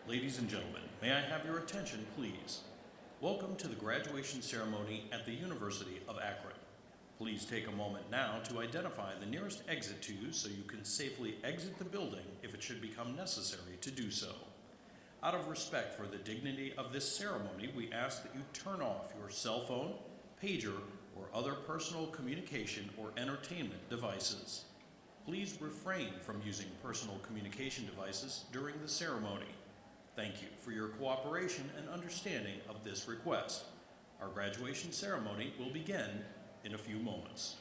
Ladies and gentlemen, may I have your attention, please? Welcome to the graduation ceremony at the University of Akron. Please take a moment now to identify the nearest exit to you so you can safely exit the building if it should become necessary to do so. Out of respect for the dignity of this ceremony, we ask that you turn off your cell phone, pager, or other personal communication or entertainment devices. Please refrain from using personal communication devices during the ceremony. Thank you for your cooperation and understanding of this request. Our graduation ceremony will begin in a few moments.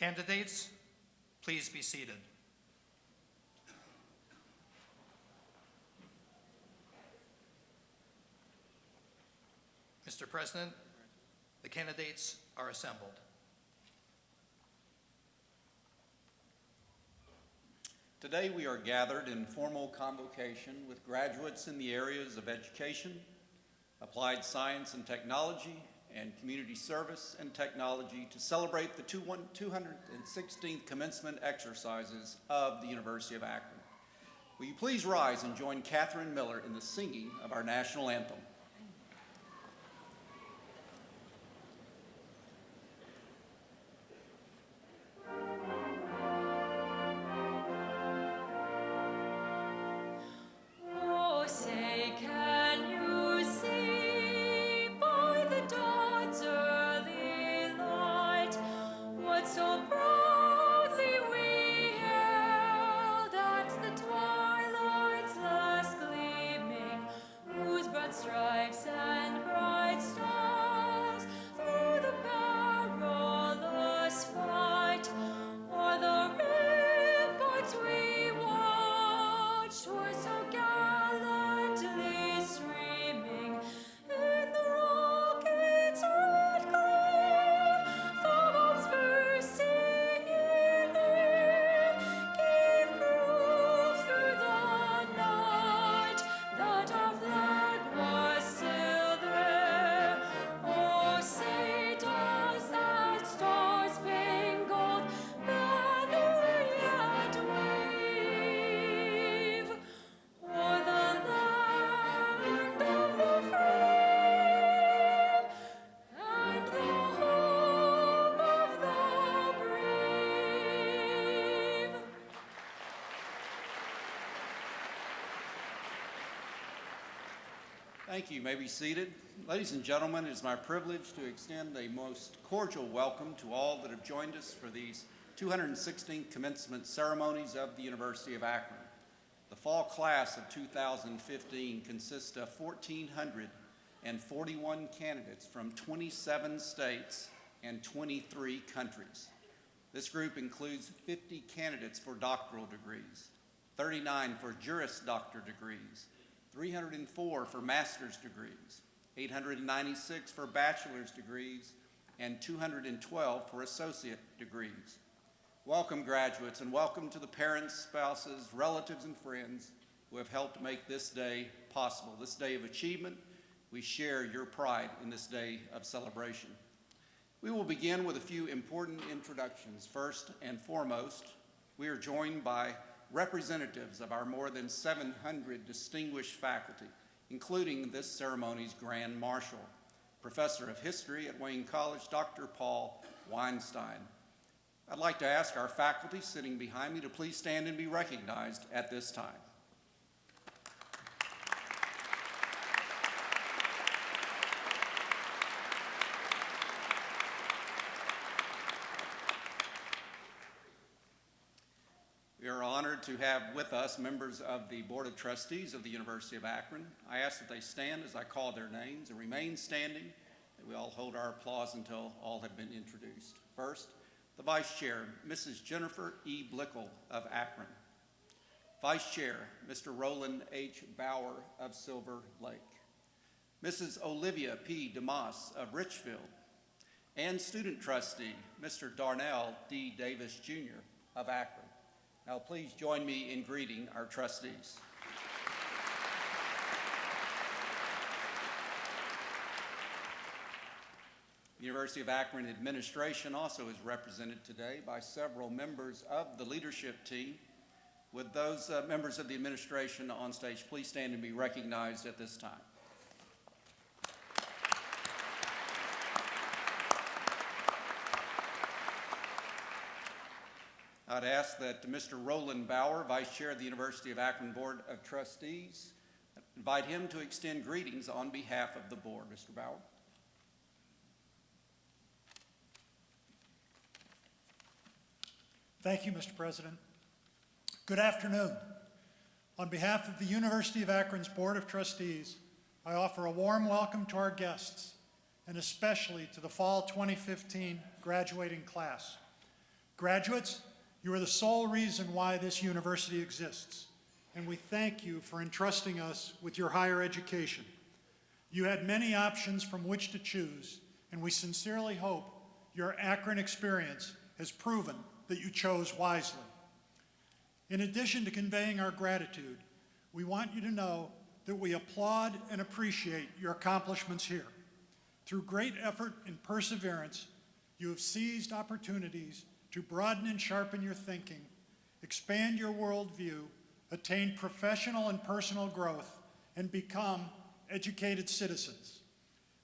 Candidates, please be seated. Mr. President, the candidates are assembled. Today we are gathered in formal convocation with graduates in the areas of education, applied science and technology, and community service and technology to celebrate the 216th commencement exercises of the University of Akron. Will you please rise and join Catherine Miller in the singing of our national anthem? Thank you. You may be seated. Ladies and gentlemen, it is my privilege to extend a most cordial welcome to all that have joined us for these 216th commencement ceremonies of the University of Akron. The fall class of 2015 consists of 1,441 candidates from 27 states and 23 countries. This group includes 50 candidates for doctoral degrees, 39 for Juris Doctor degrees, 304 for master's degrees, 896 for bachelor's degrees, and 212 for associate degrees. Welcome, graduates, and welcome to the parents, spouses, relatives, and friends who have helped make this day possible, this day of achievement. We share your pride in this day of celebration. We will begin with a few important introductions. First and foremost, we are joined by representatives of our more than 700 distinguished faculty, including this ceremony's Grand Marshal, Professor of History at Wayne College, Dr. Paul Weinstein. I'd like to ask our faculty sitting behind me to please stand and be recognized at this time. We are honored to have with us members of the Board of Trustees of the University of Akron. I ask that they stand as I call their names and remain standing, that we all hold our applause until all have been introduced. First, the Vice Chair, Mrs. Jennifer E. Blickel of Akron. Vice Chair, Mr. Roland H. Bauer of Silver Lake. Mrs. Olivia P. DeMoss of Richfield. And Student Trustee, Mr. Darnell D. Davis, Jr. of Akron. Now please join me in greeting our trustees. The University of Akron administration also is represented today by several members of the leadership team. With those members of the administration on stage, please stand and be recognized at this time. I'd ask that Mr. Roland Bauer, Vice Chair of the University of Akron Board of Trustees, invite him to extend greetings on behalf of the board. Mr. Bauer. Thank you, Mr. President. Good afternoon. On behalf of the University of Akron's Board of Trustees, I offer a warm welcome to our guests, and especially to the Fall 2015 graduating class. Graduates, you are the sole reason why this university exists, and we thank you for entrusting us with your higher education. You had many options from which to choose, and we sincerely hope your Akron experience has proven that you chose wisely. In addition to conveying our gratitude, we want you to know that we applaud and appreciate your accomplishments here. Through great effort and perseverance, you have seized opportunities to broaden and sharpen your thinking, expand your worldview, attain professional and personal growth, and become educated citizens.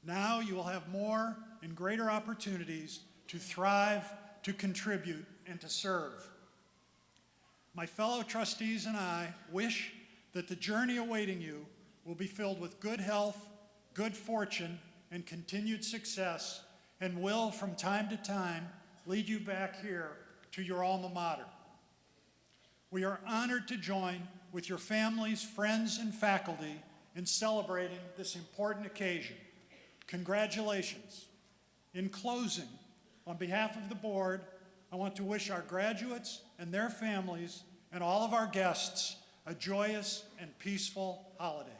Now you will have more and greater opportunities to thrive, to contribute, and to serve. My fellow trustees and I wish that the journey awaiting you will be filled with good health, good fortune, and continued success, and will, from time to time, lead you back here to your alma mater. We are honored to join with your families, friends, and faculty in celebrating this important occasion. Congratulations. In closing, on behalf of the board, I want to wish our graduates and their families and all of our guests a joyous and peaceful holiday.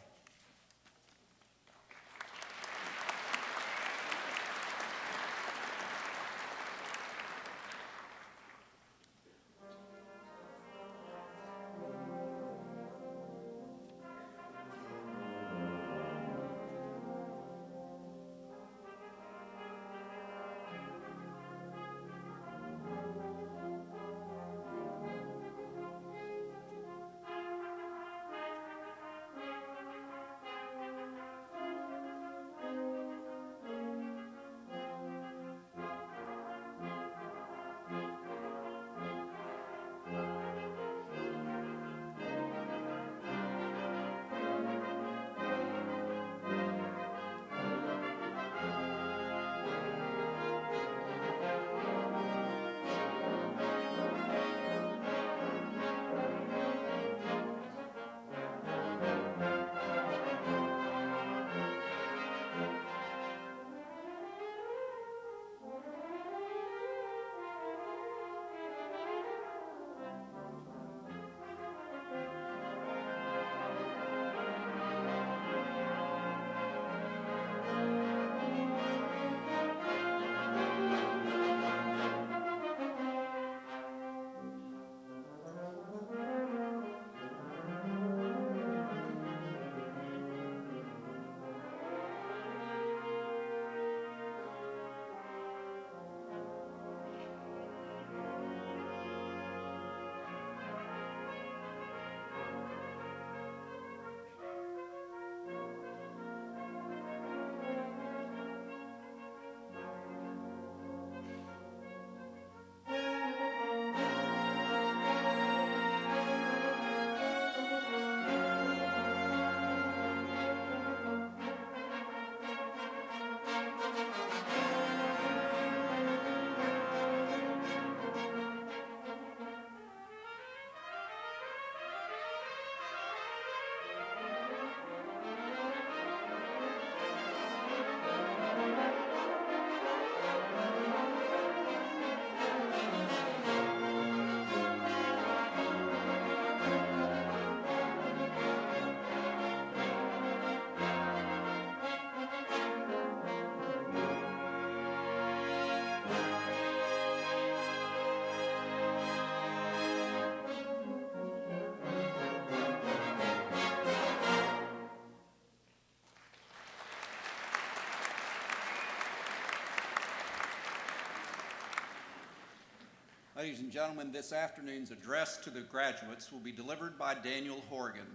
Ladies and gentlemen, this afternoon's address to the graduates will be delivered by Daniel Horgan.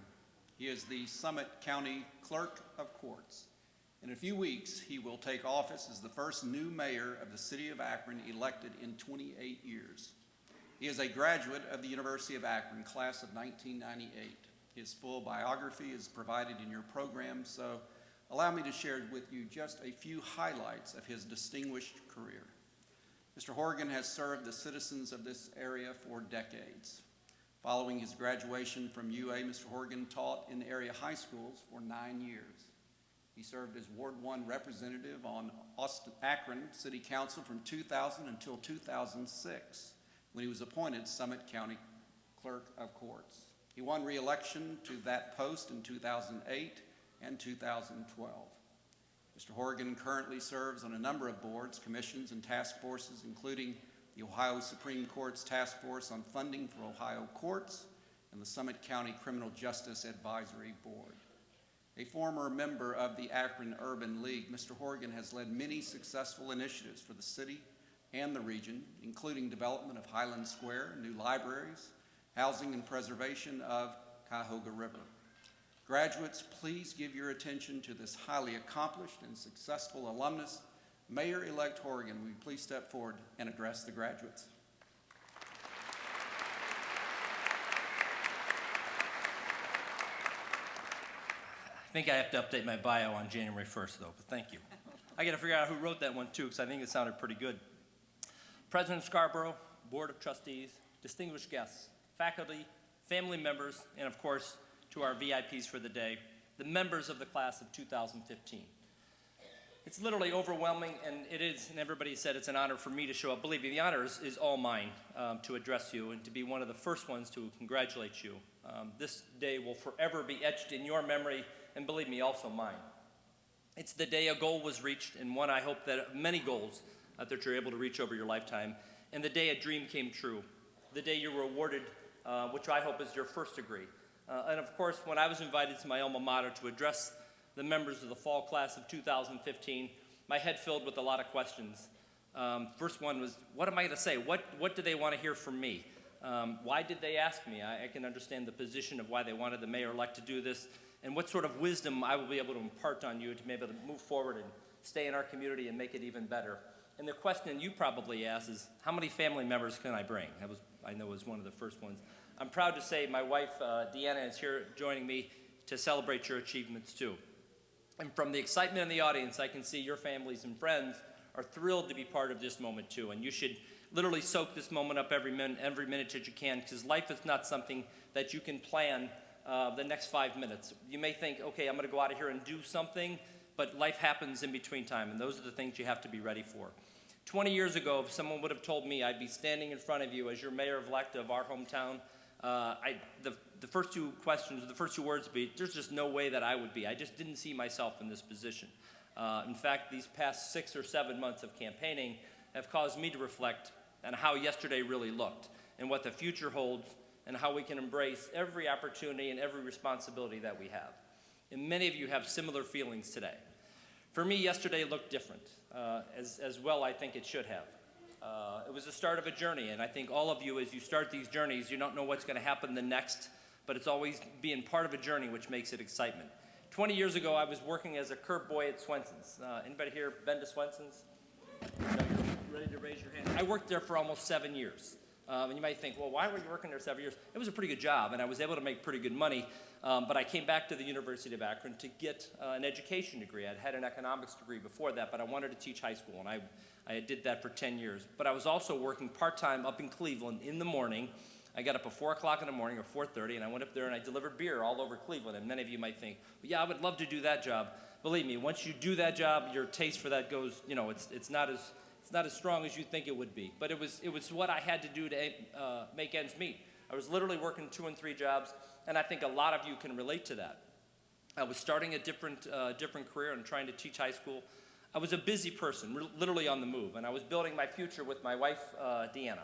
He is the Summit County Clerk of Courts. In a few weeks, he will take office as the first new mayor of the city of Akron, elected in 28 years. He is a graduate of the University of Akron, class of 1998. His full biography is provided in your program, so allow me to share with you just a few highlights of his distinguished career. Mr. Horgan has served the citizens of this area for decades. Following his graduation from UA, Mr. Horgan taught in the area high schools for 9 years. He served as Ward 1 representative on Akron City Council from 2000 until 2006. when he was appointed Summit County Clerk of Courts. He won re-election to that post in 2008 and 2012. Mr. Horgan currently serves on a number of boards, commissions, and task forces, including the Ohio Supreme Court's Task Force on Funding for Ohio Courts and the Summit County Criminal Justice Advisory Board. A former member of the Akron Urban League, Mr. Horgan has led many successful initiatives for the city and the region, including development of Highland Square, new libraries, housing and preservation of Cuyahoga River. Graduates, please give your attention to this highly accomplished and successful alumnus. Mayor-elect Horgan, will you please step forward and address the graduates? I think I have to update my bio on January 1st, though, but thank you. I got to figure out who wrote that one, too, because I think it sounded pretty good. President Scarborough, Board of Trustees, distinguished guests, faculty, family members, and, of course, to our VIPs for the day, the members of the class of 2015. It's literally overwhelming, and it is, and everybody said it's an honor for me to show up. Believe me, the honor is all mine to address you and to be one of the first ones to congratulate you. This day will forever be etched in your memory, and believe me, also mine. It's the day a goal was reached, and one I hope that many goals that you're able to reach over your lifetime, and the day a dream came true, the day you were awarded, which I hope is your first degree. And of course, when I was invited to my alma mater to address the members of the fall class of 2015, my head filled with a lot of questions. First one was, what am I going to say? What do they want to hear from me? Why did they ask me? I can understand the position of why they wanted the mayor-elect to do this, and what sort of wisdom I will be able to impart on you to be able to move forward and stay in our community and make it even better. And the question you probably asked is, how many family members can I bring? I know was one of the first ones. I'm proud to say my wife, Deanna, is here joining me to celebrate your achievements, too. And from the excitement in the audience, I can see your families and friends are thrilled to be part of this moment, too. And you should literally soak this moment up every minute that you can, because life is not something that you can plan the next 5 minutes. You may think, okay, I'm going to go out of here and do something, but life happens in between time, and those are the things you have to be ready for. 20 years ago, if someone would have told me I'd be standing in front of you as your mayor-elect of our hometown, the first two questions, the first two words would be, there's just no way that I would be. I just didn't see myself in this position. In fact, these past 6 or 7 months of campaigning have caused me to reflect on how yesterday really looked and what the future holds and how we can embrace every opportunity and every responsibility that we have. And many of you have similar feelings today. For me, yesterday looked different, as well I think it should have. It was the start of a journey, and I think all of you, as you start these journeys, you don't know what's going to happen the next, but it's always being part of a journey which makes it excitement. 20 years ago, I was working as a curb boy at Swenson's. Anybody here been to Swenson's? No, you're ready to raise your hand. I worked there for almost 7 years. And you might think, well, why were you working there 7 years? It was a pretty good job, and I was able to make pretty good money, but I came back to the University of Akron to get an education degree. I'd had an economics degree before that, but I wanted to teach high school, and I did that for 10 years. But I was also working part-time up in Cleveland in the morning. I got up at 4 o'clock in the morning, or 4:30, and I went up there and I delivered beer all over Cleveland. And many of you might think, well, yeah, I would love to do that job. Believe me, once you do that job, your taste for that goes, it's not as strong as you think it would be. But it was what I had to do to make ends meet. I was literally working 2 and 3 jobs, and I think a lot of you can relate to that. I was starting a different career and trying to teach high school. I was a busy person, literally on the move, and I was building my future with my wife, Deanna.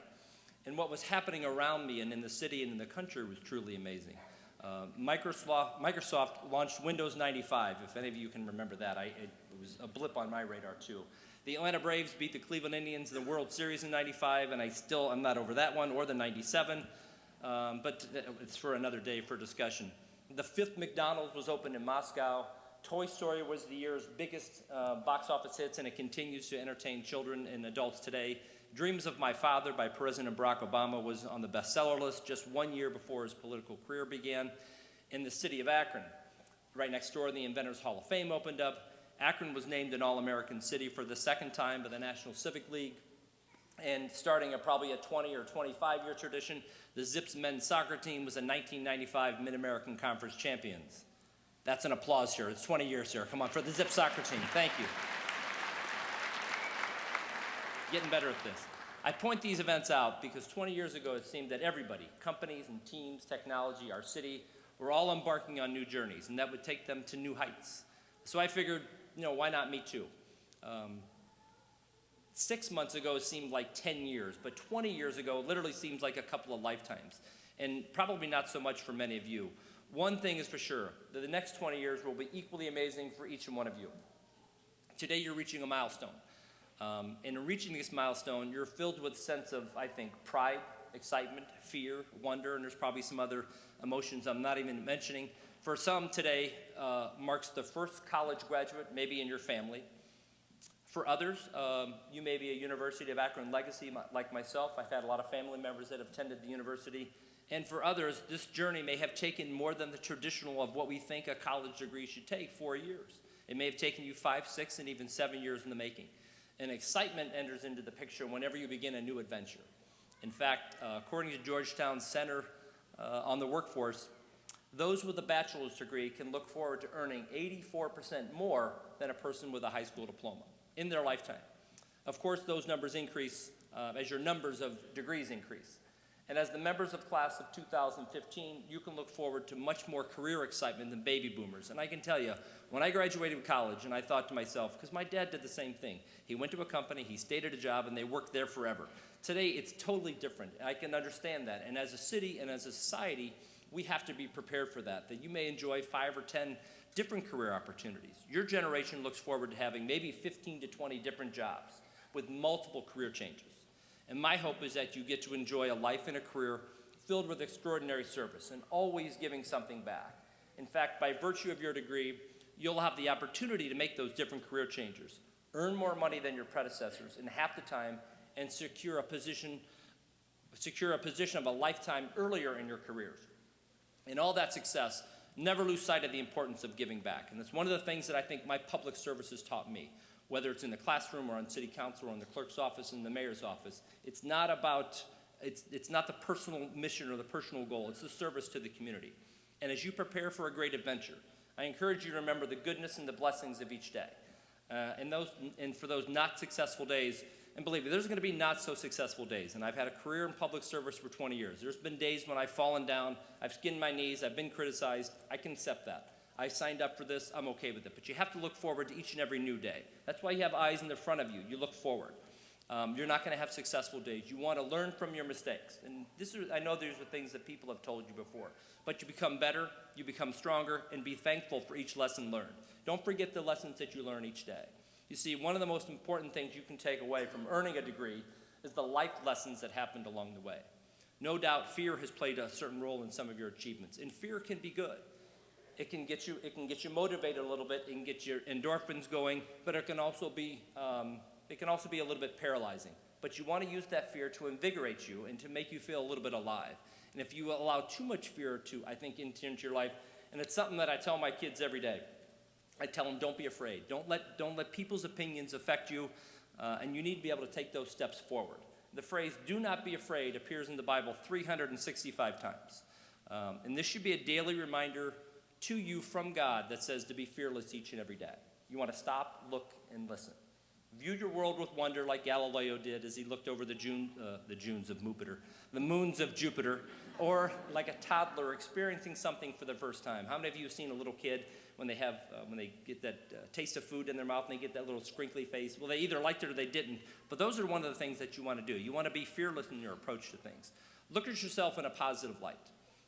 And what was happening around me and in the city and in the country was truly amazing. Microsoft launched Windows 95, if any of you can remember that. It was a blip on my radar, too. The Atlanta Braves beat the Cleveland Indians in the World Series in 95, and I'm not over that one, or the 97, but it's for another day for discussion. The 5th McDonald's was opened in Moscow. Toy Story was the year's biggest box office hits, and it continues to entertain children and adults today. Dreams of My Father by President Barack Obama was on the bestseller list just 1 year before his political career began. In the city of Akron, right next door, the Inventors Hall of Fame opened up. Akron was named an All-American City for the 2nd time by the National Civic League. And starting probably a 20 or 25-year tradition, the Zips men's soccer team was a 1995 Mid-American Conference champions. That's an applause here. It's 20 years here. Come on, for the Zips soccer team. Thank you. Getting better at this. I point these events out because 20 years ago it seemed that everybody, companies and teams, technology, our city, were all embarking on new journeys, and that would take them to new heights. So I figured, why not me too? 6 months ago it seemed like 10 years, but 20 years ago it literally seems like a couple of lifetimes, and probably not so much for many of you. One thing is for sure, that the next 20 years will be equally amazing for each and one of you. Today you're reaching a milestone. And in reaching this milestone, you're filled with a sense of, I think, pride, excitement, fear, wonder, and there's probably some other emotions I'm not even mentioning. For some, today marks the first college graduate, maybe in your family. For others, you may be a University of Akron legacy like myself. I've had a lot of family members that have attended the university. And for others, this journey may have taken more than the traditional of what we think a college degree should take, 4 years. It may have taken you 5, 6, and even 7 years in the making. And excitement enters into the picture whenever you begin a new adventure. In fact, according to Georgetown's Center on the Workforce, those with a bachelor's degree can look forward to earning 84% more than a person with a high school diploma in their lifetime. Of course, those numbers increase as your numbers of degrees increase. And as the members of class of 2015, you can look forward to much more career excitement than baby boomers. And I can tell you, when I graduated college, and I thought to myself, because my dad did the same thing. He went to a company, he stayed at a job, and they worked there forever. Today, it's totally different. I can understand that. And as a city and as a society, we have to be prepared for that you may enjoy 5 or 10 different career opportunities. Your generation looks forward to having maybe 15 to 20 different jobs with multiple career changes. And my hope is that you get to enjoy a life and a career filled with extraordinary service and always giving something back. In fact, by virtue of your degree, you'll have the opportunity to make those different career changes, earn more money than your predecessors in half the time, and secure a position of a lifetime earlier in your careers. In all that success, never lose sight of the importance of giving back. And that's one of the things that I think my public service has taught me. Whether it's in the classroom or on city council or in the clerk's office and the mayor's office, it's not the personal mission or the personal goal, it's the service to the community. And as you prepare for a great adventure, I encourage you to remember the goodness and the blessings of each day. And for those not successful days, and believe me, there's going to be not so successful days. And I've had a career in public service for 20 years. There's been days when I've fallen down, I've skinned my knees, I've been criticized. I can accept that. I signed up for this, I'm okay with it. But you have to look forward to each and every new day. That's why you have eyes in the front of you. You look forward. You're not going to have successful days. You want to learn from your mistakes. And I know these are things that people have told you before. But you become better, you become stronger, and be thankful for each lesson learned. Don't forget the lessons that you learn each day. You see, one of the most important things you can take away from earning a degree is the life lessons that happened along the way. No doubt fear has played a certain role in some of your achievements, and fear can be good. It can get you motivated a little bit, it can get your endorphins going, but it can also be a little bit paralyzing. But you want to use that fear to invigorate you and to make you feel a little bit alive. And if you allow too much fear to, I think, into your life, and it's something that I tell my kids every day. I tell them, don't be afraid. Don't let people's opinions affect you, and you need to be able to take those steps forward. The phrase, do not be afraid, appears in the Bible 365 times. And this should be a daily reminder to you from God that says to be fearless each and every day. You want to stop, look, and listen. View your world with wonder like Galileo did as he looked over the moons of Jupiter, or like a toddler experiencing something for the first time. How many of you have seen a little kid when they get that taste of food in their mouth and they get that little scrinkly face? Well, they either liked it or they didn't, but those are one of the things that you want to do. You want to be fearless in your approach to things. Look at yourself in a positive light.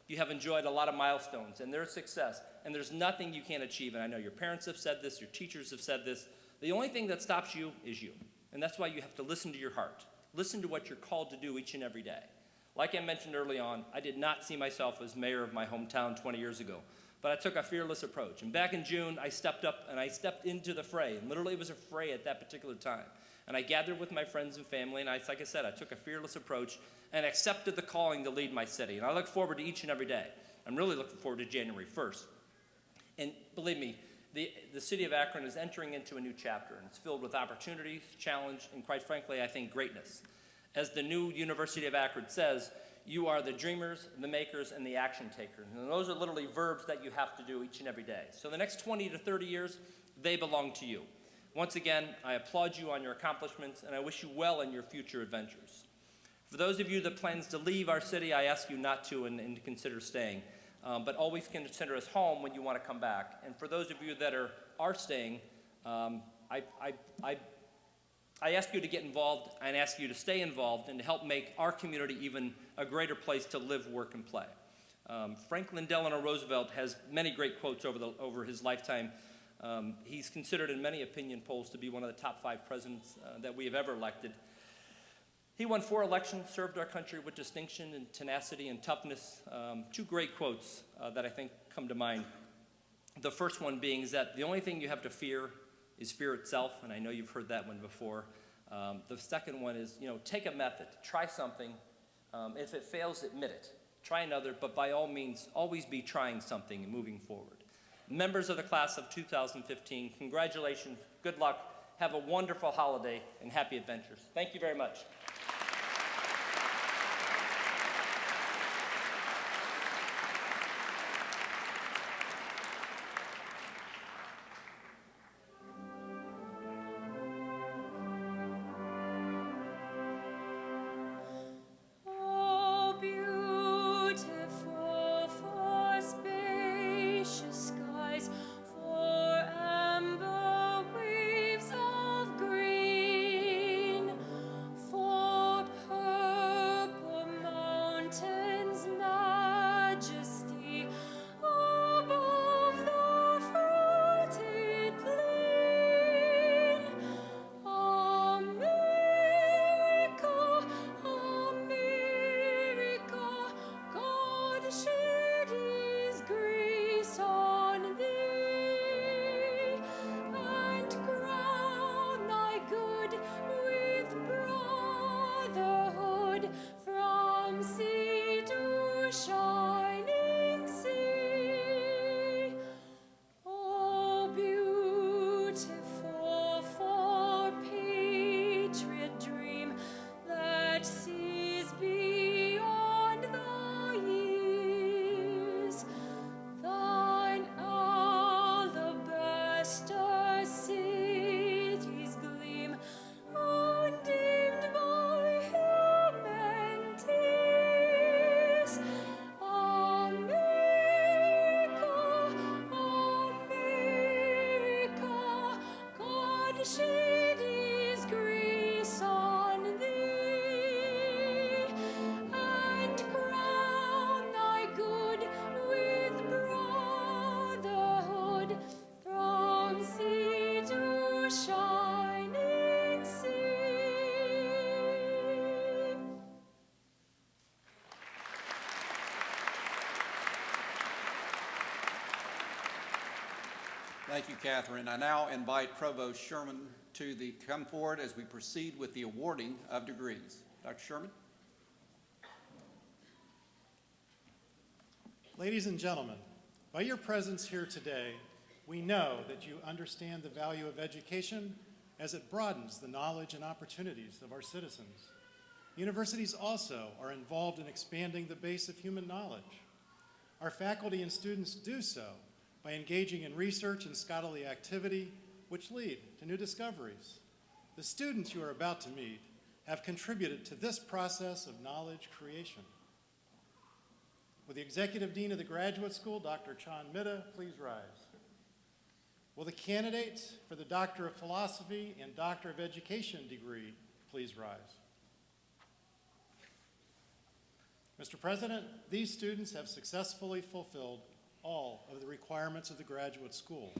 You have enjoyed a lot of milestones and their success, and there's nothing you can't achieve. And I know your parents have said this, your teachers have said this. The only thing that stops you is you. And that's why you have to listen to your heart. Listen to what you're called to do each and every day. Like I mentioned early on, I did not see myself as mayor of my hometown 20 years ago, but I took a fearless approach. And back in June, I stepped up and I stepped into the fray. And literally it was a fray at that particular time. And I gathered with my friends and family, and like I said, I took a fearless approach and accepted the calling to lead my city. And I look forward to each and every day. I'm really looking forward to January 1st. And believe me, the city of Akron is entering into a new chapter, and it's filled with opportunities, challenge, and quite frankly, I think greatness. As the new University of Akron says, you are the dreamers, the makers, and the action takers. And those are literally verbs that you have to do each and every day. So the next 20 to 30 years, they belong to you. Once again, I applaud you on your accomplishments, and I wish you well in your future adventures. For those of you that plans to leave our city, I ask you not to and to consider staying, but always consider us home when you want to come back. And for those of you that are staying, I ask you to get involved and ask you to stay involved and to help make our community even a greater place to live, work, and play. Franklin Delano Roosevelt has many great quotes over his lifetime. He's considered in many opinion polls to be one of the top 5 presidents that we have ever elected. He won 4 elections, served our country with distinction and tenacity and toughness. 2 great quotes that I think come to mind. The first one being is that the only thing you have to fear is fear itself, and I know you've heard that one before. The second one is, take a method, try something. If it fails, admit it. Try another, but by all means, always be trying something and moving forward. Members of the class of 2015, congratulations, good luck, have a wonderful holiday, and happy adventures. Thank you very much. Thank you, Catherine. I now invite Provost Sherman to come forward as we proceed with the awarding of degrees. Dr. Sherman. Ladies and gentlemen, by your presence here today, we know that you understand the value of education as it broadens the knowledge and opportunities of our citizens. Universities also are involved in expanding the base of human knowledge. Our faculty and students do so by engaging in research and scholarly activity, which lead to new discoveries. The students you are about to meet have contributed to this process of knowledge creation. Will the Executive Dean of the Graduate School, Dr. Chan Mitta, please rise? Will the candidates for the Doctor of Philosophy and Doctor of Education degree please rise? Mr. President, these students have successfully fulfilled all of the requirements of the graduate school.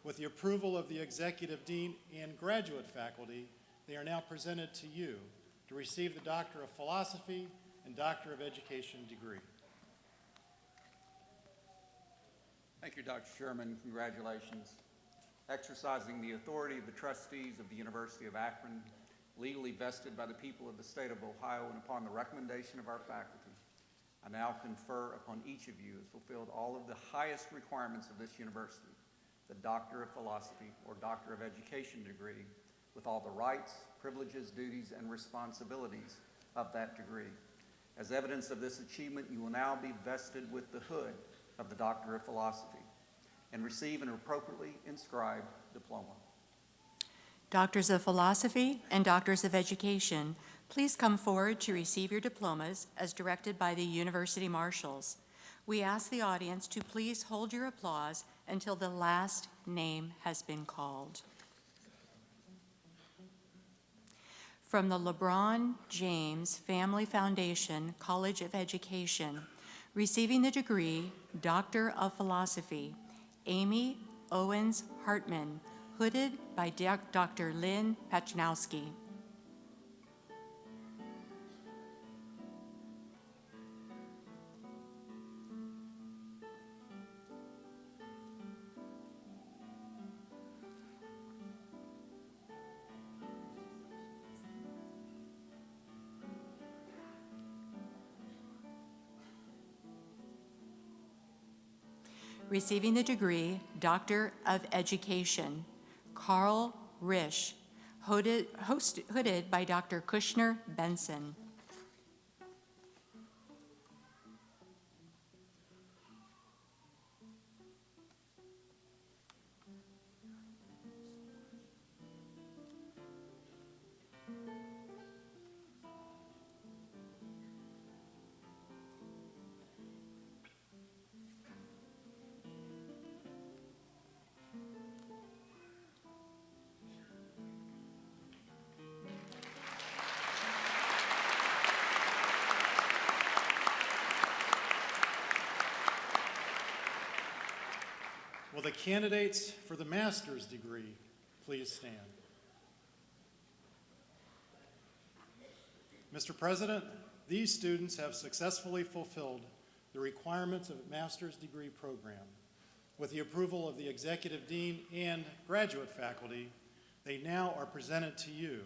With the approval of the Executive Dean and graduate faculty, they are now presented to you to receive the Doctor of Philosophy and Doctor of Education degree. Thank you, Dr. Sherman. Congratulations. Exercising the authority of the trustees of the University of Akron, legally vested by the people of the state of Ohio and upon the recommendation of our faculty, I now confer upon each of you as fulfilled all of the highest requirements of this university, the Doctor of Philosophy or Doctor of Education degree, with all the rights, privileges, duties, and responsibilities of that degree. As evidence of this achievement, you will now be vested with the hood of the Doctor of Philosophy and receive an appropriately inscribed diploma. Doctors of Philosophy and Doctors of Education, please come forward to receive your diplomas as directed by the University Marshals. We ask the audience to please hold your applause until the last name has been called. From the LeBron James Family Foundation College of Education, receiving the degree Doctor of Philosophy, Amy Owens Hartman, hooded by Dr. Lynn Pachnowski. Receiving the degree Doctor of Education, Carl Risch, hooded by Dr. Kushner Benson. Will the candidates for the master's degree please stand? Mr. President, these students have successfully fulfilled the requirements of a master's degree program. With the approval of the executive dean and graduate faculty, they now are presented to you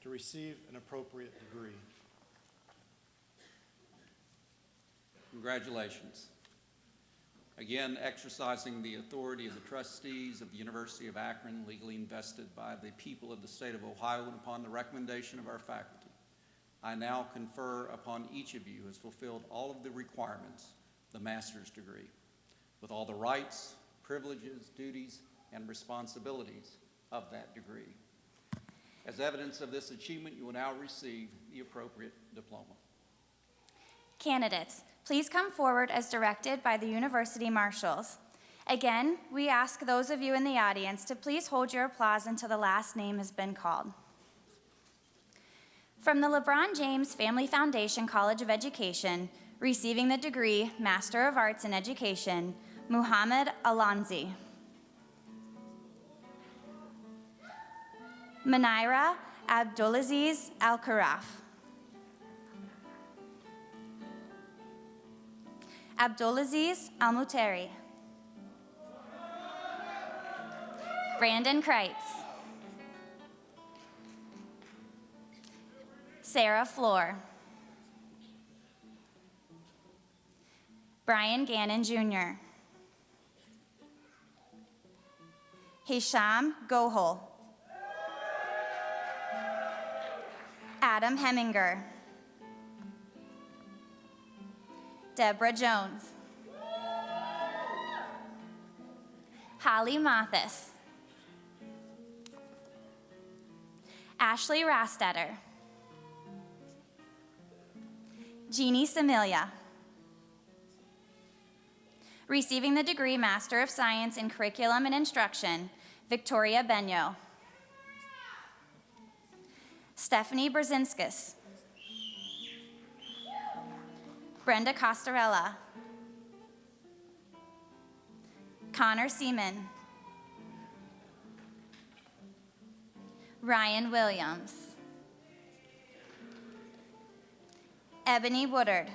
to receive an appropriate degree. Congratulations. Again, exercising the authority of the trustees of the University of Akron, legally invested by the people of the state of Ohio, and upon the recommendation of our faculty, I now confer upon each of you who has fulfilled all of the requirements of the master's degree, with all the rights, privileges, duties, and responsibilities of that degree. As evidence of this achievement, you will now receive the appropriate diploma. Candidates, please come forward as directed by the University Marshals. Again, we ask those of you in the audience to please hold your applause until the last name has been called. From the LeBron James Family Foundation College of Education, receiving the degree Master of Arts in Education, Muhammad Alonzi. Manaira Abdulaziz Al-Karaf. Abdulaziz Al-Muteri. Brandon Kreitz. Sarah Floor. Brian Gannon Jr. Hisham Gohol. Adam Heminger. Deborah Jones. Holly Mathis. Ashley Rastetter. Jeannie Samilia. Receiving the degree Master of Science in Curriculum and Instruction, Victoria Benyo. Stephanie Brzezinskis. Brenda Costarella. Connor Seaman. Ryan Williams. Ebony Woodard.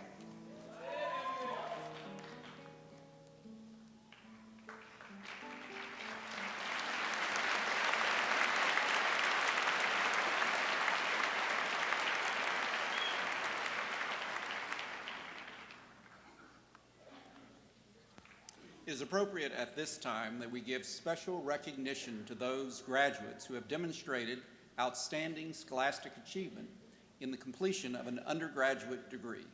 It is appropriate at this time that we give special recognition to those graduates who have demonstrated outstanding scholastic achievement in the completion of an undergraduate degree.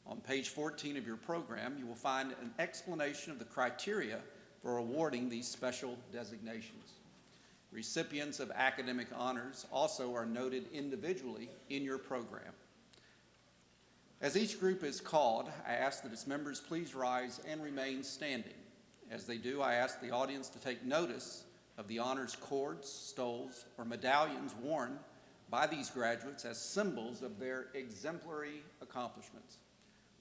On page 14 of your program, you will find an explanation of the criteria for awarding these special designations. Recipients of academic honors also are noted individually in your program. As each group is called, I ask that its members please rise and remain standing. As they do, I ask the audience to take notice of the honors cords, stoles, or medallions worn by these graduates as symbols of their exemplary accomplishments.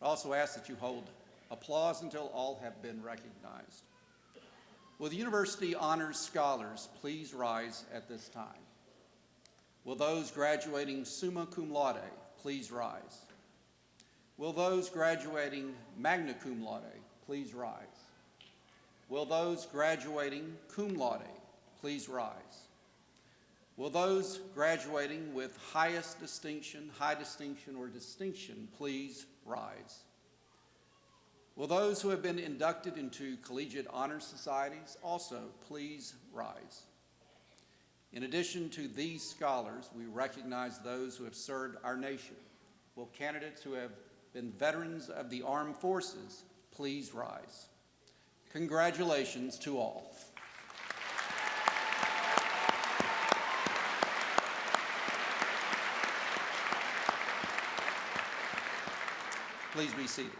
I also ask that you hold applause until all have been recognized. Will the university honors scholars please rise at this time? Will those graduating summa cum laude please rise? Will those graduating magna cum laude please rise? Will those graduating cum laude please rise? Will those graduating with highest distinction, high distinction, or distinction please rise? Will those who have been inducted into collegiate honor societies also please rise? In addition to these scholars, we recognize those who have served our nation. Will candidates who have been veterans of the armed forces please rise? Congratulations to all. Please be seated.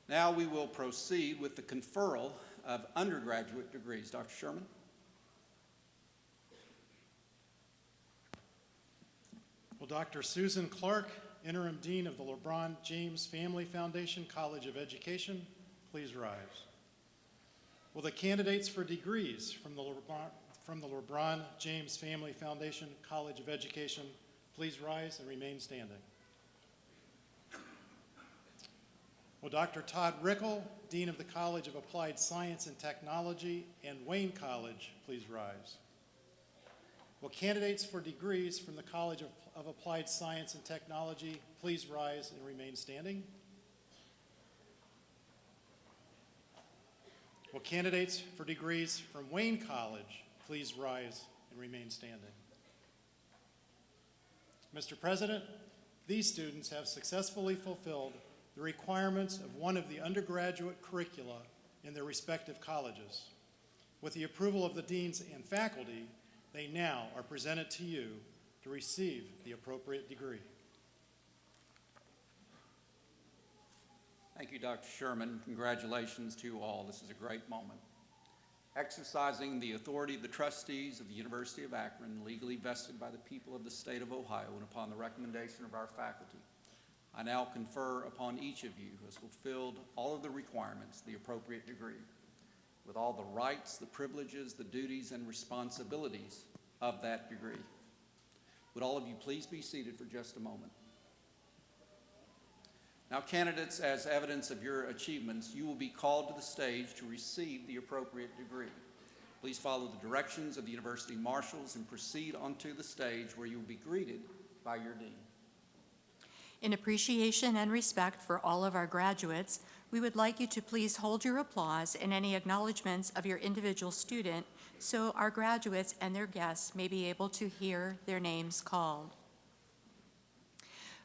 Now we will proceed with the conferral of undergraduate degrees. Dr. Sherman. Will Dr. Susan Clark, Interim Dean of the LeBron James Family Foundation College of Education, please rise. Will the candidates for degrees from the LeBron James Family Foundation College of Education please rise and remain standing? Will Dr. Todd Rickel, Dean of the College of Applied Science and Technology and Wayne College, please rise? Will candidates for degrees from the College of Applied Science and Technology please rise and remain standing? Will candidates for degrees from Wayne College please rise and remain standing? Mr. President, these students have successfully fulfilled the requirements of one of the undergraduate curricula in their respective colleges. With the approval of the deans and faculty, they now are presented to you to receive the appropriate degree. Thank you, Dr. Sherman. Congratulations to you all. This is a great moment. Exercising the authority of the trustees of the University of Akron, legally vested by the people of the state of Ohio, and upon the recommendation of our faculty, I now confer upon each of you who has fulfilled all of the requirements the appropriate degree, with all the rights, the privileges, the duties, and responsibilities of that degree. Would all of you please be seated for just a moment? Now, candidates, as evidence of your achievements, you will be called to the stage to receive the appropriate degree. Please follow the directions of the university marshals and proceed onto the stage where you will be greeted by your dean. In appreciation and respect for all of our graduates, we would like you to please hold your applause and any acknowledgments of your individual student so our graduates and their guests may be able to hear their names called.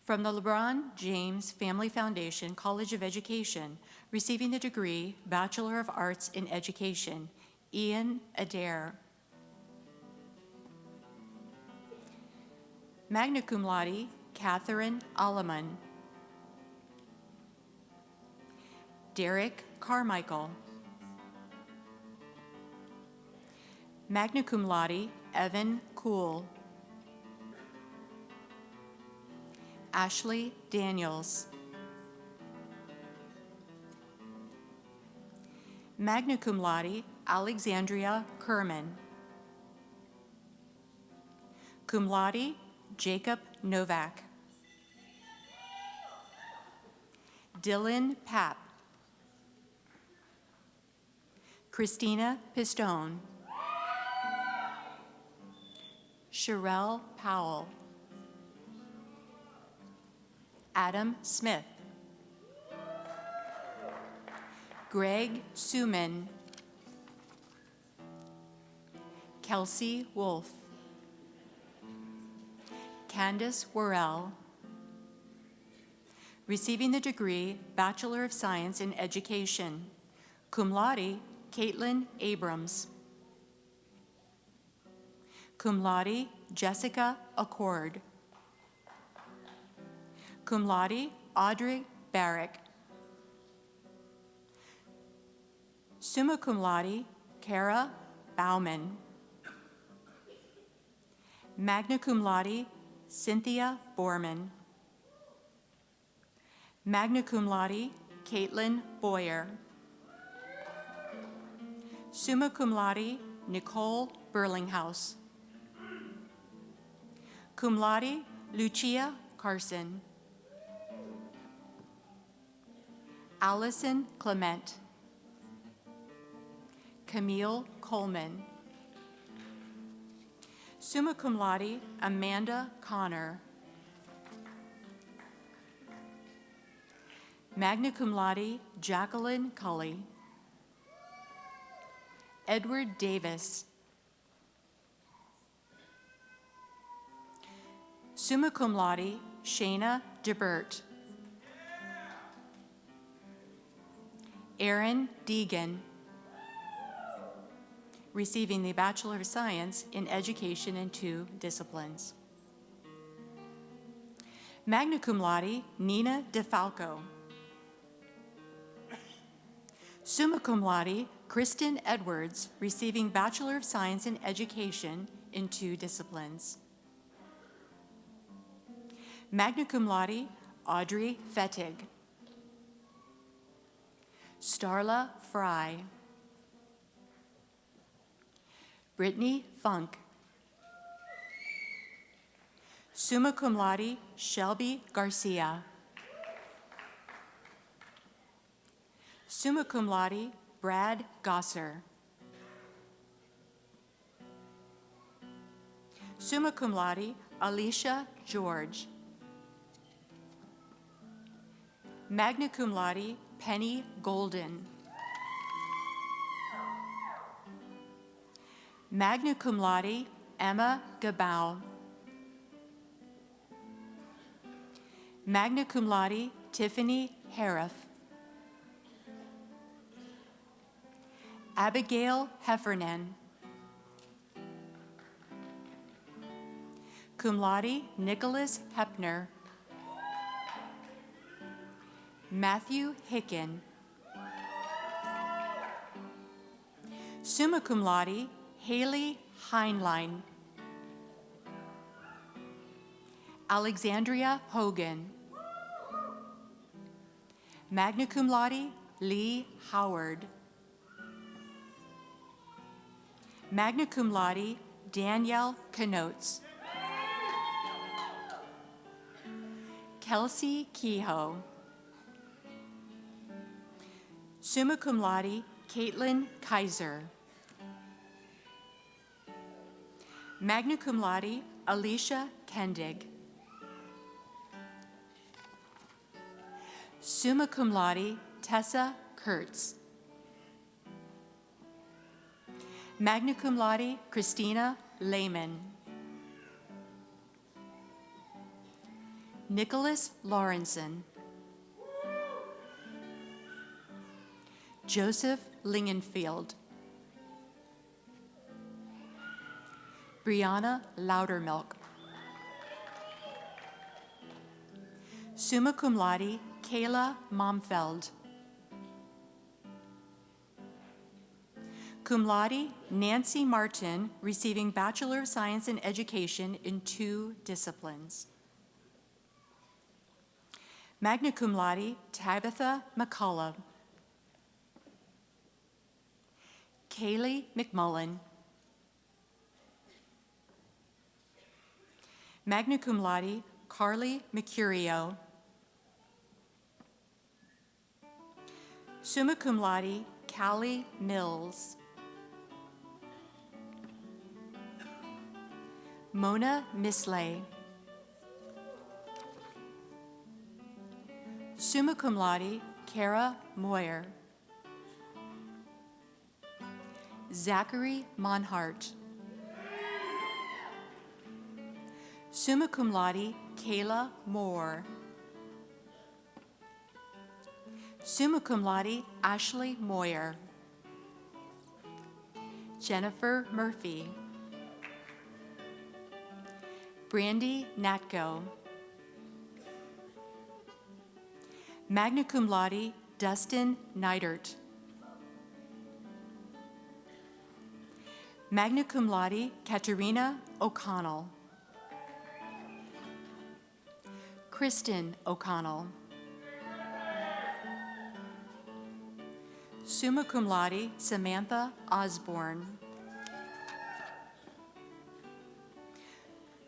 From the LeBron James Family Foundation College of Education, receiving the degree Bachelor of Arts in Education, Ian Adair. Magna cum laude, Catherine Alma. Derek Carmichael. Magna cum laude, Evan Kuhl. Ashley Daniels. Magna cum laude, Alexandria Kerman. Cum laude, Jacob Novak. Dylan Papp. Christina Pistone. Sherelle Powell. Adam Smith. Greg Suman. Kelsey Wolf. Candace Worrell. Receiving the degree Bachelor of Science in Education, cum laude, Caitlin Abrams. Cum laude, Jessica Accord. Cum laude, Audrey Barrick. Summa cum laude, Kara Bauman. Magna cum laude, Cynthia Borman. Magna cum laude, Caitlin Boyer. Summa cum laude, Nicole Burlinghouse. Cum laude, Lucia Carson. Allison Clement. Camille Coleman. Summa cum laude, Amanda Connor. Magna cum laude, Jacqueline Cully. Edward Davis. Summa cum laude, Shayna DeBert. Aaron Deegan, receiving the Bachelor of Science in Education in 2 disciplines. Magna cum laude, Nina DeFalco. Summa cum laude, Kristen Edwards, receiving Bachelor of Science in Education in 2 disciplines. Magna cum laude, Audrey Fettig. Starla Fry. Brittany Funk. Summa cum laude, Shelby Garcia. Summa cum laude, Brad Gosser. Summa cum laude, Alicia George. Magna cum laude, Penny Golden. Magna cum laude, Emma Gabau. Magna cum laude, Tiffany Hariff. Abigail Heffernan. Cum laude, Nicholas Hepner. Matthew Hicken. Summa cum laude, Haley Heinlein. Alexandria Hogan. Magna cum laude, Lee Howard. Magna cum laude, Danielle Knotes. Kelsey Kehoe. Summa cum laude, Caitlin Kaiser. Magna cum laude, Alicia Kendig. Summa cum laude, Tessa Kurtz. Magna cum laude, Christina Lehman. Nicholas Lawrenson. Joseph Lingenfield. Brianna Loudermilk. Summa cum laude, Kayla Momfeld. Cum laude, Nancy Martin, receiving Bachelor of Science in Education in 2 disciplines. Magna cum laude, Tabitha McCullough. Kaylee McMullen. Magna cum laude, Carly Mercurio. Summa cum laude, Callie Mills. Mona Misley. Summa cum laude, Kara Moyer. Zachary Monhart. Summa cum laude, Kayla Moore. Summa cum laude, Ashley Moyer. Jennifer Murphy. Brandy Natko. Magna cum laude, Dustin Neidert. Magna cum laude, Katerina O'Connell. Kristen O'Connell. Summa cum laude, Samantha Osborne.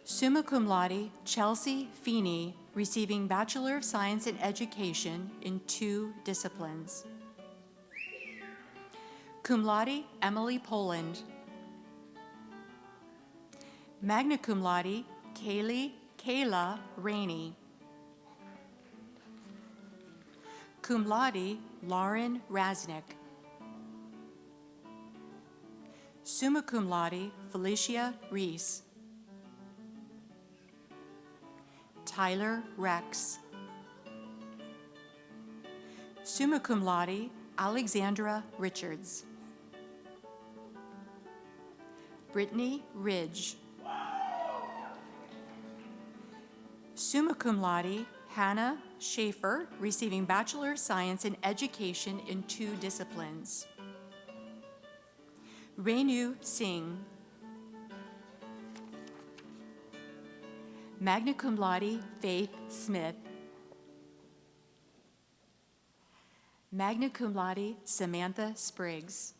Summa cum laude, Chelsea Feeney, receiving Bachelor of Science in Education in 2 disciplines. Cum laude, Emily Poland. Magna cum laude, Kayla Rainey. Cum laude, Lauren Rasnick. Summa cum laude, Felicia Reese. Tyler Rex. Summa cum laude, Alexandra Richards. Brittany Ridge. Summa cum laude, Hannah Schaefer, receiving Bachelor of Science in Education in 2 disciplines. Renu Singh. Magna cum laude, Faith Smith. Magna cum laude, Samantha Spriggs.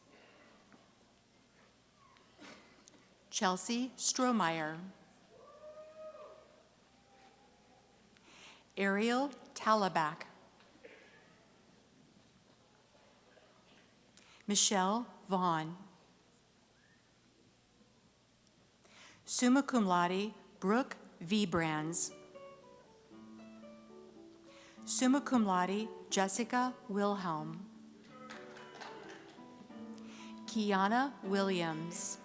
Chelsea Strohmeyer. Ariel Talabak. Michelle Vaughn. Summa cum laude, Brooke V. Brands. Summa cum laude, Jessica Wilhelm. Kiana Williams.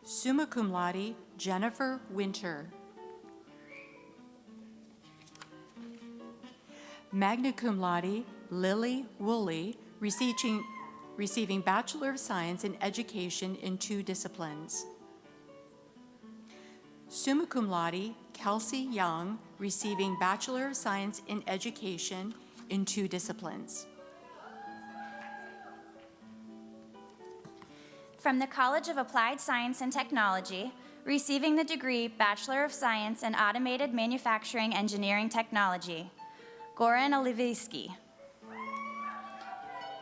Summa cum laude, Jennifer Winter. Magna cum laude, Lily Woolley, receiving Bachelor of Science in Education in 2 disciplines. Summa cum laude, Kelsey Young, receiving Bachelor of Science in Education in 2 disciplines. From the College of Applied Science and Technology, receiving the degree Bachelor of Science in Automated Manufacturing Engineering Technology, Goran Olivsky.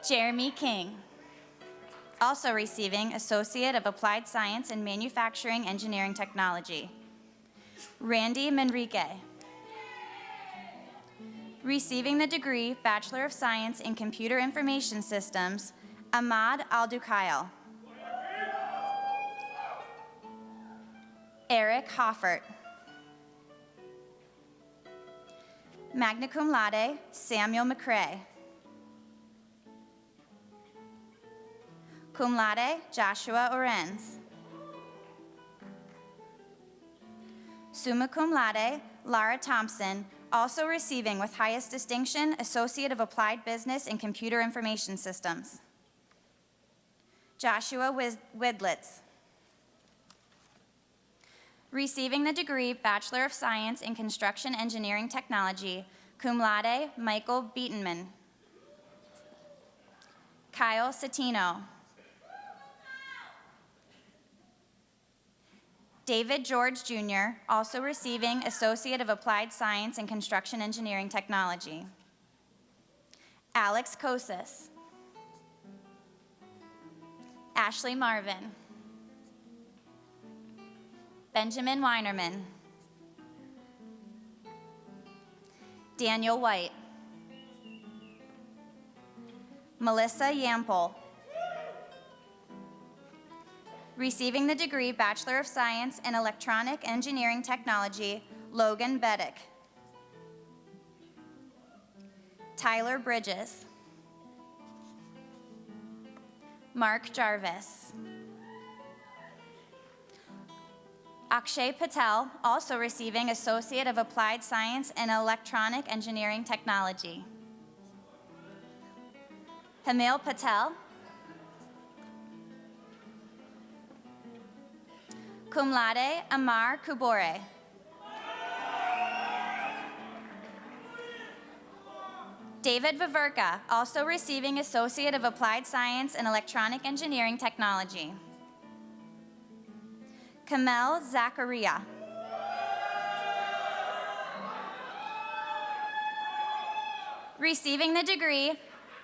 Jeremy King. Also receiving Associate of Applied Science in Manufacturing Engineering Technology, Randy Manrique. Receiving the degree Bachelor of Science in Computer Information Systems, Ahmad Al-Dukail. Eric Hoffert. Magna cum laude, Samuel McCrae. Cum laude, Joshua Orenz. Summa cum laude, Lara Thompson, also receiving with highest distinction, Associate of Applied Business in Computer Information Systems. Joshua Widlitz. Receiving the degree Bachelor of Science in Construction Engineering Technology, cum laude, Michael Beatonman. Kyle Satino. David George Jr., also receiving Associate of Applied Science in Construction Engineering Technology. Alex Kosis. Ashley Marvin. Benjamin Weinerman. Daniel White. Melissa Yampel. Receiving the degree Bachelor of Science in Electronic Engineering Technology, Logan Beddick. Tyler Bridges. Mark Jarvis. Akshay Patel, also receiving Associate of Applied Science in Electronic Engineering Technology. Hamil Patel. Cum laude, Amar Kubore. David Viverka, also receiving Associate of Applied Science in Electronic Engineering Technology. Kamel Zakaria. Receiving the degree,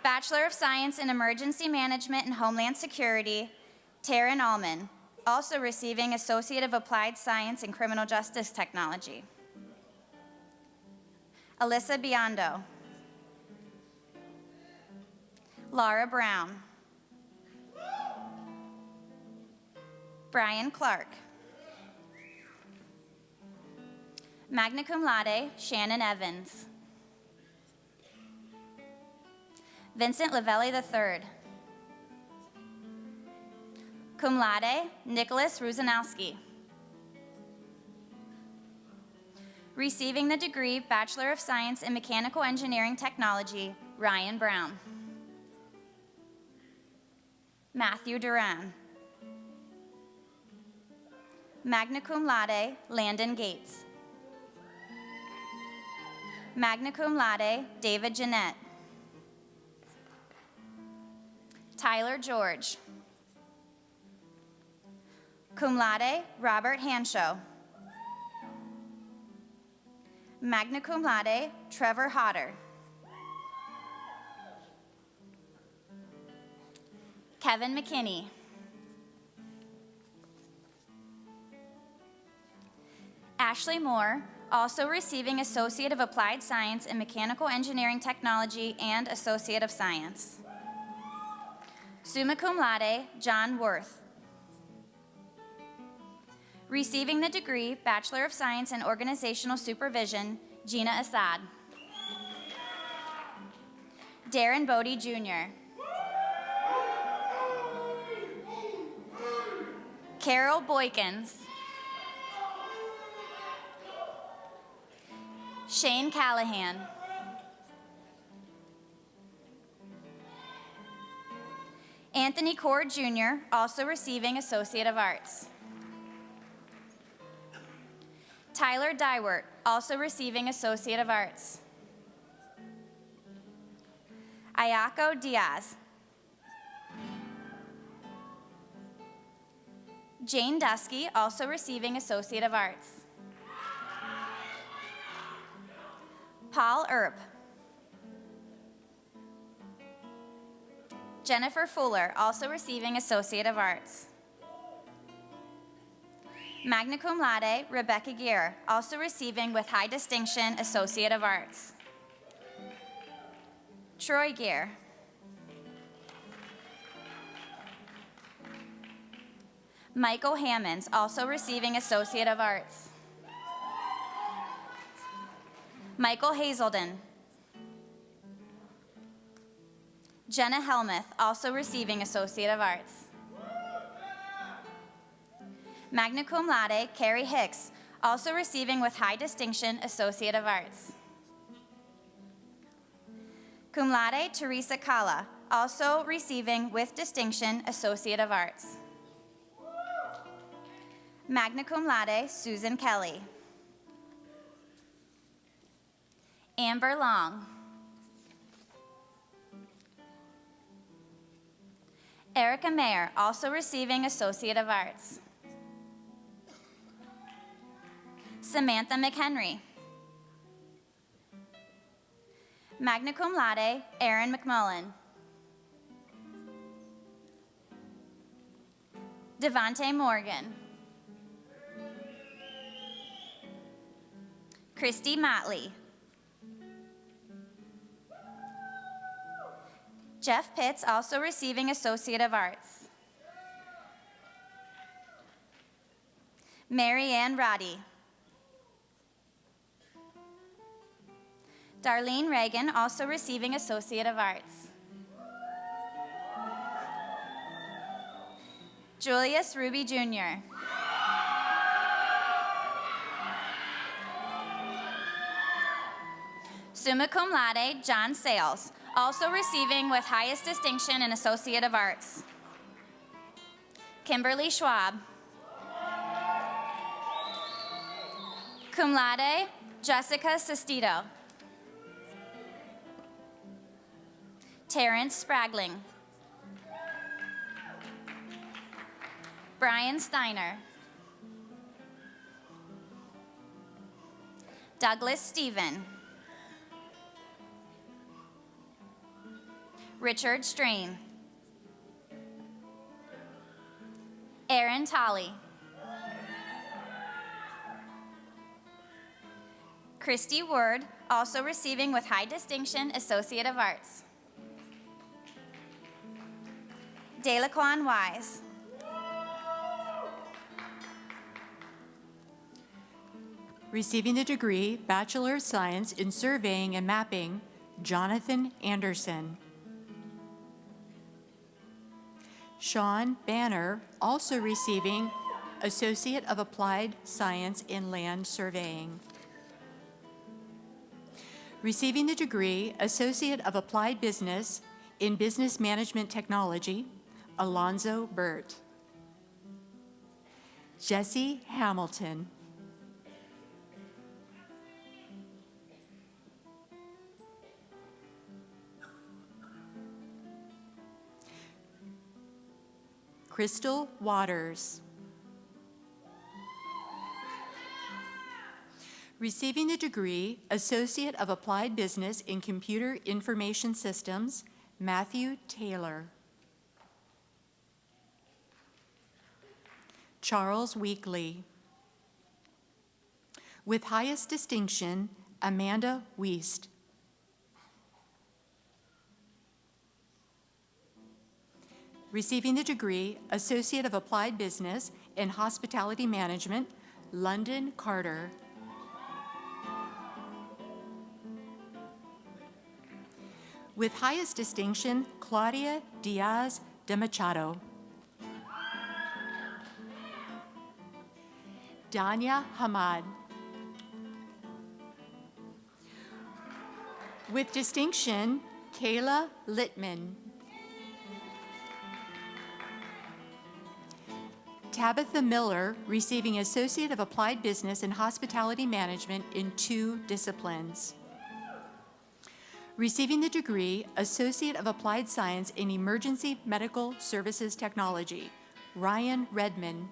Bachelor of Science in Emergency Management and Homeland Security, Taryn Allman, also receiving Associate of Applied Science in Criminal Justice Technology. Alyssa Biondo. Laura Brown. Brian Clark. Magna cum laude, Shannon Evans. Vincent Lavelli III. Cum laude, Nicholas Ruzanowski. Receiving the degree Bachelor of Science in Mechanical Engineering Technology, Ryan Brown. Matthew Duran. Magna cum laude, Landon Gates. Magna cum laude, David Jeanette. Tyler George. Cum laude, Robert Hanshow. Magna cum laude, Trevor Hodder. Kevin McKinney. Ashley Moore, also receiving Associate of Applied Science in Mechanical Engineering Technology and Associate of Science. Summa cum laude, John Worth. Receiving the degree Bachelor of Science in Organizational Supervision, Gina Assad. Darren Bodie Jr. Carol Boykins. Shane Callahan. Anthony Cord Jr., also receiving Associate of Arts. Tyler Dywert, also receiving Associate of Arts. Ayako Diaz. Jane Dusky, also receiving Associate of Arts. Paul Earp. Jennifer Fuller, also receiving Associate of Arts. Magna cum laude, Rebecca Gear, also receiving with high distinction Associate of Arts. Troy Gear. Michael Hammonds, also receiving Associate of Arts. Michael Hazelden. Jenna Helmuth, also receiving Associate of Arts. Magna cum laude, Carrie Hicks, also receiving with high distinction Associate of Arts. Cum laude, Teresa Kala, also receiving with distinction Associate of Arts. Magna cum laude, Susan Kelly. Amber Long. Erica Mayer, also receiving Associate of Arts. Samantha McHenry. Magna cum laude, Aaron McMullen. Devontae Morgan. Christy Motley. Jeff Pitts, also receiving Associate of Arts. Mary Ann Roddy. Darlene Reagan, also receiving Associate of Arts. Julius Ruby Jr. Summa cum laude, John Sales, also receiving with highest distinction an Associate of Arts. Kimberly Schwab. Cum laude, Jessica Sestito. Terrence Spragling. Brian Steiner. Douglas Stephen. Richard Strain. Aaron Tolley. Christy Ward, also receiving with high distinction, Associate of Arts. Delaquan Wise. Receiving the degree Bachelor of Science in Surveying and Mapping, Jonathan Anderson. Sean Banner, also receiving Associate of Applied Science in Land Surveying. Receiving the degree Associate of Applied Business in Business Management Technology, Alonzo Burt. Jesse Hamilton. Crystal Waters. Receiving the degree Associate of Applied Business in Computer Information Systems, Matthew Taylor. Charles Weekly. With highest distinction, Amanda Wiest. Receiving the degree Associate of Applied Business in Hospitality Management, London Carter. With highest distinction, Claudia Diaz de Machado. Danya Hamad. With distinction, Kayla Littman. Tabitha Miller, receiving Associate of Applied Business in Hospitality Management in 2 disciplines. Receiving the degree Associate of Applied Science in Emergency Medical Services Technology, Ryan Redman.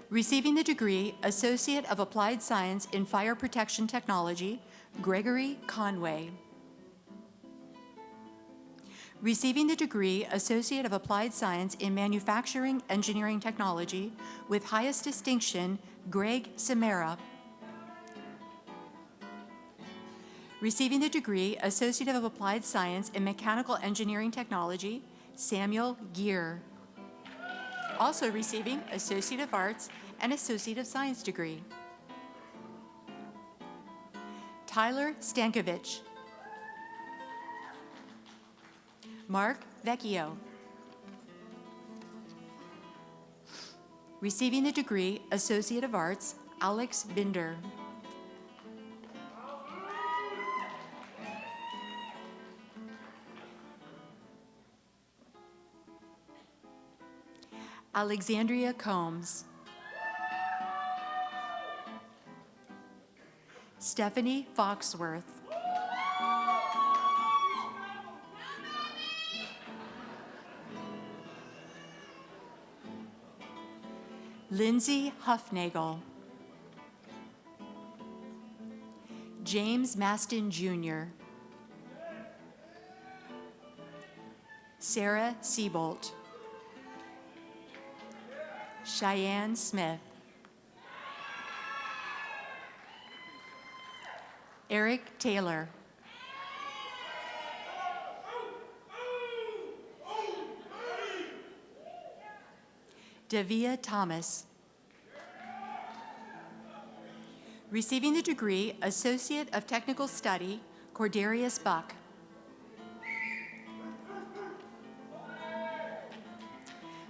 Receiving the degree Associate of Applied Science in Fire Protection Technology, Gregory Conway. Receiving the degree Associate of Applied Science in Manufacturing Engineering Technology with highest distinction, Greg Samara. Receiving the degree Associate of Applied Science in Mechanical Engineering Technology, Samuel Gear. Also receiving Associate of Arts and Associate of Science degree. Tyler Stankovich. Mark Vecchio. Receiving the degree Associate of Arts, Alex Binder. Alexandria Combs. Stephanie Foxworth. Lindsay Huffnagel. James Maston Jr. Sarah Siebolt. Cheyenne Smith. Eric Taylor. Davia Thomas. Receiving the degree Associate of Technical Study, Cordarius Buck.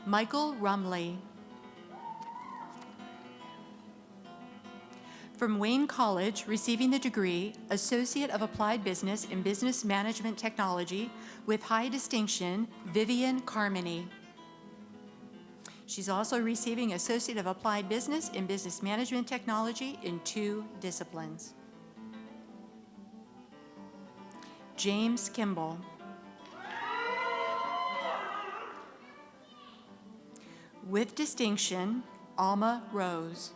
Michael Rumley. From Wayne College, receiving the degree Associate of Applied Business in Business Management Technology with high distinction, Vivian Carmody. She's also receiving Associate of Applied Business in Business Management Technology in 2 disciplines. James Kimball. With distinction, Alma Rose.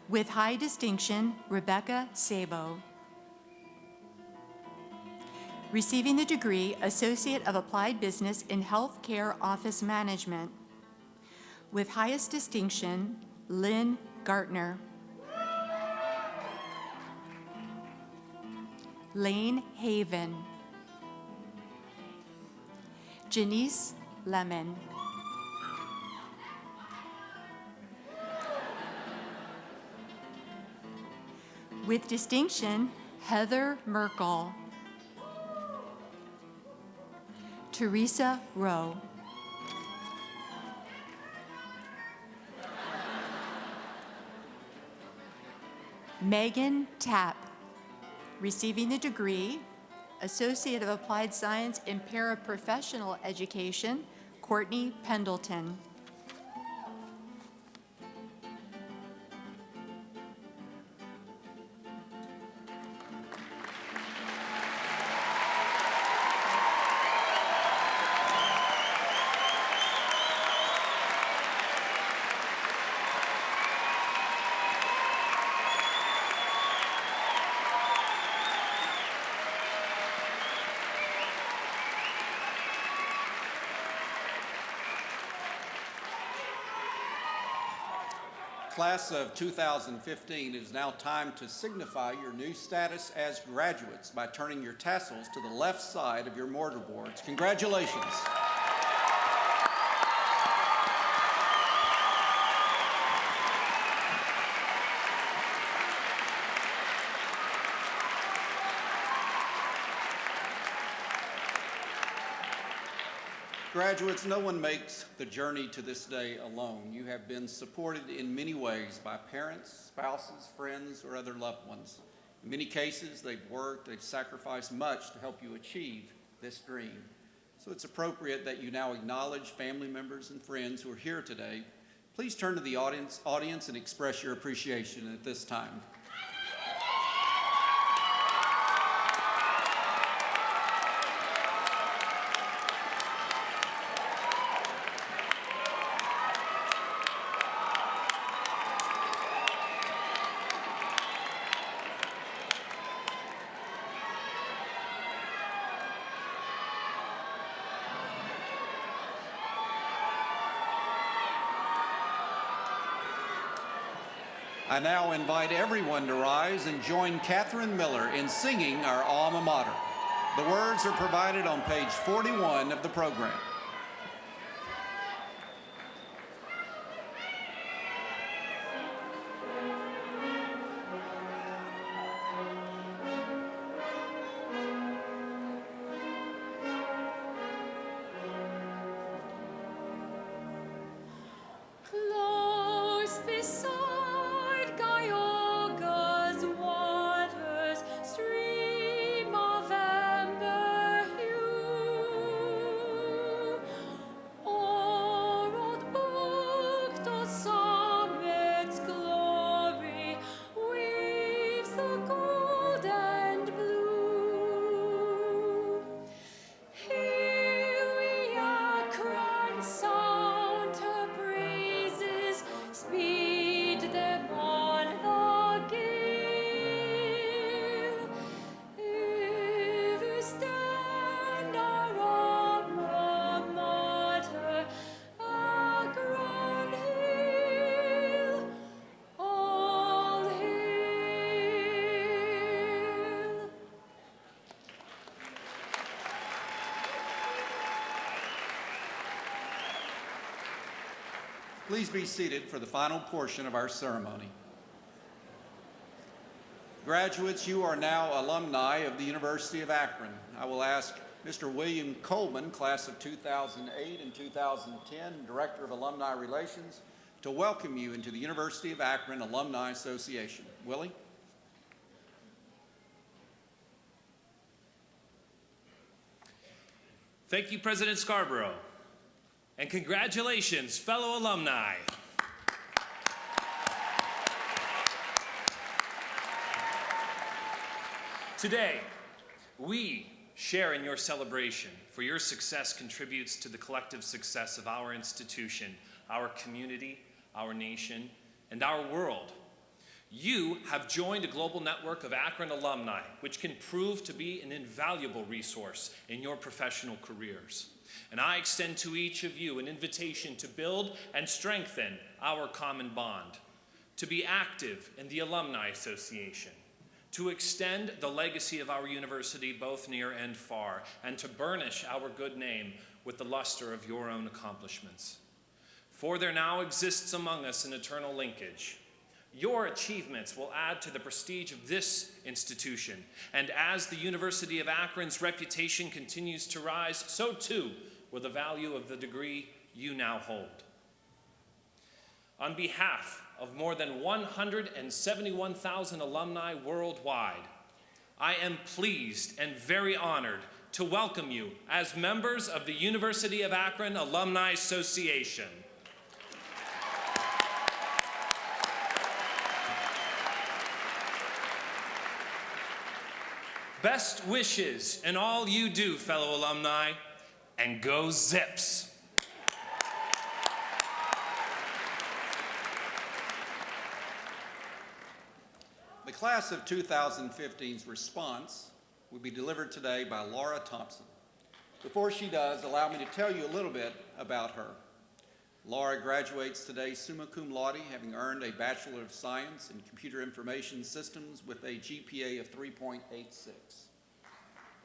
With high distinction, Rebecca Sabo. Receiving the degree Associate of Applied Business in Healthcare Office Management. With highest distinction, Lynn Gartner. Lane Haven. Janice Lemon. With distinction, Heather Merkel. Teresa Rowe. Megan Tapp, receiving the degree Associate of Applied Science in Paraprofessional Education, Courtney Pendleton. Class of 2015, it is now time to signify your new status as graduates by turning your tassels to the left side of your mortarboards. Congratulations. Graduates, no one makes the journey to this day alone. You have been supported in many ways by parents, spouses, friends, or other loved ones. In many cases, they've worked, they've sacrificed much to help you achieve this dream. So it's appropriate that you now acknowledge family members and friends who are here today. Please turn to the audience and express your appreciation at this time. I now invite everyone to rise and join Catherine Miller in singing our alma mater. The words are provided on page 41 of the program. Close beside Cuyahoga's waters, stream of amber hue, o'er old Buctos's summit's glory weaves the gold and blue. Here we Akron sound her praises, speed them on the gale. Ever stand our alma mater, Akron hail, all hail. Please be seated for the final portion of our ceremony. Graduates, you are now alumni of the University of Akron. I will ask Mr. William Coleman, class of 2008 and 2010, Director of Alumni Relations, to welcome you into the University of Akron Alumni Association. Willie? Thank you, President Scarborough. And congratulations, fellow alumni. Today, we share in your celebration, for your success contributes to the collective success of our institution, our community, our nation, and our world. You have joined a global network of Akron alumni, which can prove to be an invaluable resource in your professional careers. And I extend to each of you an invitation to build and strengthen our common bond, to be active in the Alumni Association, to extend the legacy of our university both near and far, and to burnish our good name with the luster of your own accomplishments. For there now exists among us an eternal linkage. Your achievements will add to the prestige of this institution, and as the University of Akron's reputation continues to rise, so too will the value of the degree you now hold. On behalf of more than 171,000 alumni worldwide, I am pleased and very honored to welcome you as members of the University of Akron Alumni Association. Best wishes in all you do, fellow alumni, and go Zips! The class of 2015's response will be delivered today by Laura Thompson. Before she does, allow me to tell you a little bit about her. Laura graduates today summa cum laude, having earned a Bachelor of Science in Computer Information Systems with a GPA of 3.86.